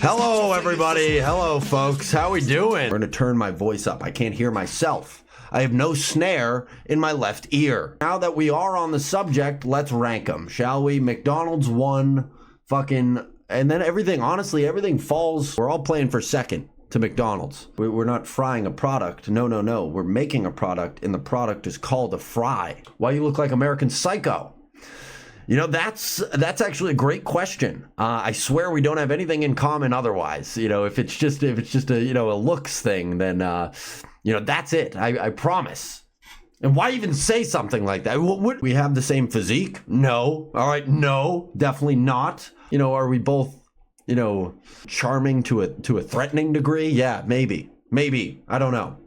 Hello, everybody. Hello, folks. How we doing? I'm going to turn my voice up. I can't hear myself. I have no snare in my left ear. Now that we are on the subject, let's rank them, shall we? McDonald's 1, fucking, and then everything, honestly, everything falls. We're all playing for second to McDonald's. We're not frying a product. No. We're making a product, and the product is called a fry. Why you look like American Psycho? You know, that's actually a great question. I swear we don't have anything in common otherwise. You know, if it's just a, a looks thing, then, that's it. I promise. And why even say something like that? Would we have the same physique? No. All right. No, definitely not. You know, are we both, charming to a threatening degree? Yeah, maybe. I don't know.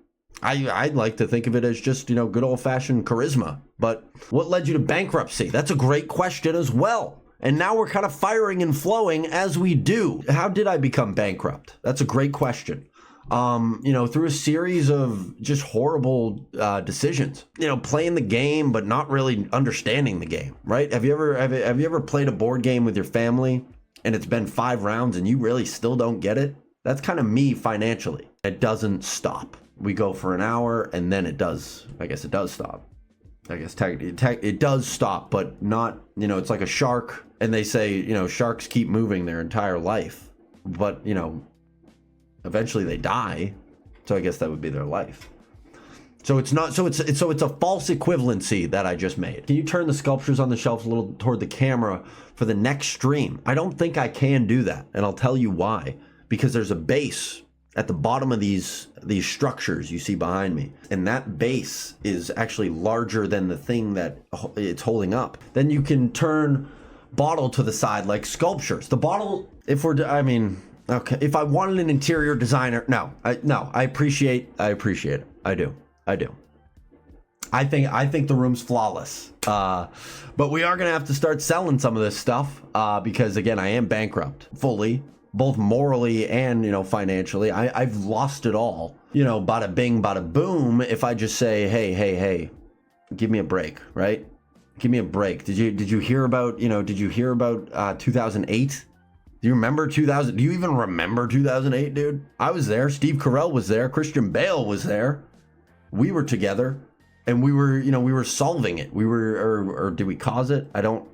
I'd like to think of it as just, good old-fashioned charisma. But what led you to bankruptcy? That's a great question as well. And now we're kind of firing and flowing as we do. How did I become bankrupt? That's a great question. Through a series of just horrible decisions. Playing the game but not really understanding the game, right? Have you ever played a board game with your family and it's been 5 rounds and you really still don't get it? That's kind of me financially. It doesn't stop. We go for an hour and then it does stop. I guess it does stop, but not, it's like a shark, and they say, sharks keep moving their entire life, but, eventually they die. So I guess that would be their life. So it's not, so it's a false equivalency that I just made. Can you turn the sculptures on the shelf a little toward the camera for the next stream? I don't think I can do that. And I'll tell you why, because there's a base at the bottom of these structures you see behind me. And that base is actually larger than the thing that it's holding up. Then you can turn bottle to the side like sculptures. The bottle, okay, if I wanted an interior designer, I appreciate it. I do. I think the room's flawless. But we are gonna have to start selling some of this stuff because again, I am bankrupt fully, both morally and, financially. I've lost it all. Bada bing, bada boom. If I just say, hey, give me a break, right? Give me a break. Did you hear about 2008? Do you remember 2000? Do you even remember 2008, dude? I was there. Steve Carell was there. Christian Bale was there. We were together and we were solving it. We were, or did we cause it? I don't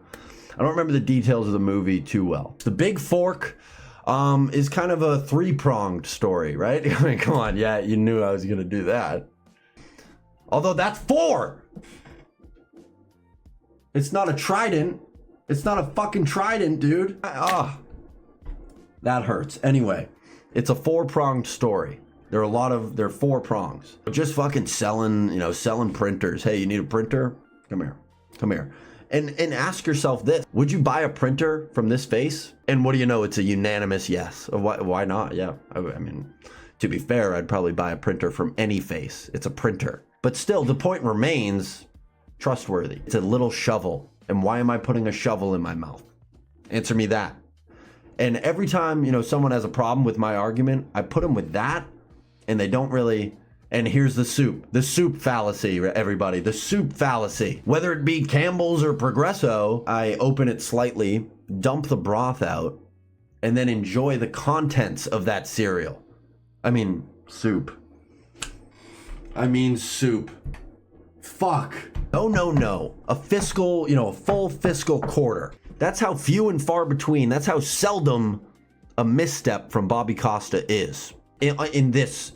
remember the details of the movie too well. The Big Fork is kind of a 3-pronged story, right? I mean, come on. Yeah, you knew I was going to do that. Although that's 4. It's not a trident. It's not a fucking trident, dude. That hurts. Anyway, it's a 4-pronged story. There are 4 prongs. Just fucking selling printers. Hey, you need a printer? Come here. And ask yourself this: would you buy a printer from this face? And what do you know? It's a unanimous yes. Why not? Yeah. I mean, to be fair, I'd probably buy a printer from any face. It's a printer. But still, the point remains trustworthy. It's a little shovel. And why am I putting a shovel in my mouth? Answer me that. And every time, someone has a problem with my argument, I put them with that, and they don't really. And here's the soup fallacy, everybody, the soup fallacy. Whether it be Campbell's or Progresso, I open it slightly, dump the broth out, and then enjoy the contents of that cereal. Soup. Fuck. No. A full fiscal quarter. That's how few and far between, that's how seldom a misstep from Bobby Costa is. In this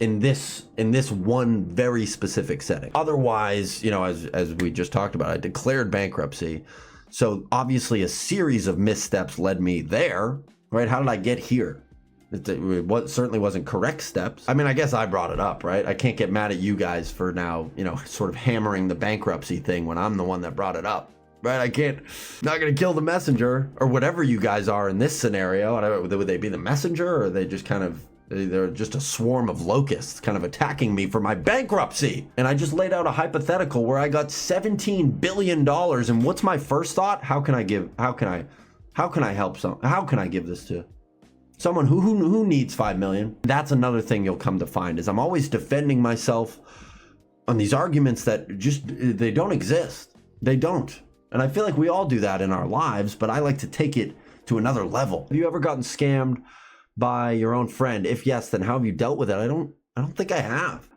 one very specific setting. Otherwise, as we just talked about, I declared bankruptcy. So obviously a series of missteps led me there, right? How did I get here? It certainly wasn't correct steps. I guess I brought it up, right? I can't get mad at you guys for now, sort of hammering the bankruptcy thing when I'm the one that brought it up, right? Not gonna kill the messenger or whatever you guys are in this scenario. Would they be the messenger, or are they just they're just a swarm of locusts kind of attacking me for my bankruptcy? And I just laid out a hypothetical where I got $17 billion. And what's my first thought? How can I give this to someone who needs 5 million? That's another thing you'll come to find is I'm always defending myself on these arguments that they don't exist. They don't. And I feel like we all do that in our lives, but I like to take it to another level. Have you ever gotten scammed by your own friend? If yes, then how have you dealt with it? I don't think I have.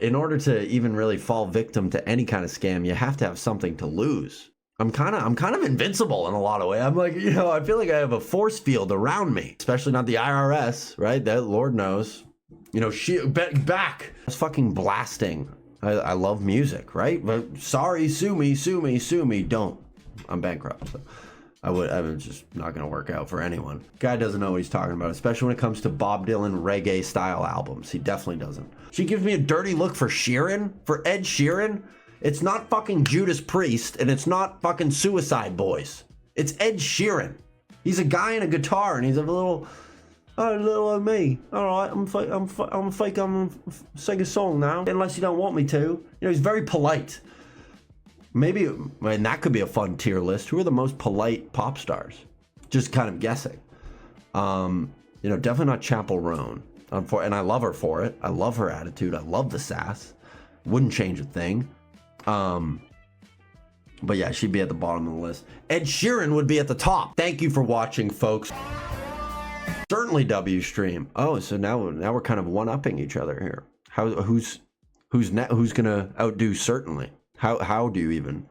In order to even really fall victim to any kind of scam, you have to have something to lose. I'm kind of invincible in a lot of ways. I'm like, I feel like I have a force field around me, especially not the IRS, right? That Lord knows. Back. I was fucking blasting. I love music, right? But sorry, sue me. Don't. I'm bankrupt. So I was just not going to work out for anyone. Guy doesn't know what he's talking about, especially when it comes to Bob Dylan reggae style albums. He definitely doesn't. She gives me a dirty look for Ed Sheeran. It's not fucking Judas Priest, and it's not fucking Suicide Boys. It's Ed Sheeran. He's a guy in a guitar, and he's a little like me. All right, I'm sing a song now, unless you don't want me to. He's very polite. Maybe, and that could be a fun tier list. Who are the most polite pop stars? Just kind of guessing. Definitely not Chappell Roan. And I love her for it. I love her attitude. I love the sass. Wouldn't change a thing. But yeah, she'd be at the bottom of the list. Ed Sheeran would be at the top. Thank you for watching, folks. Certainly W stream. Oh, so now we're kind of one-upping each other here. Who's gonna outdo Certainly? How do you even?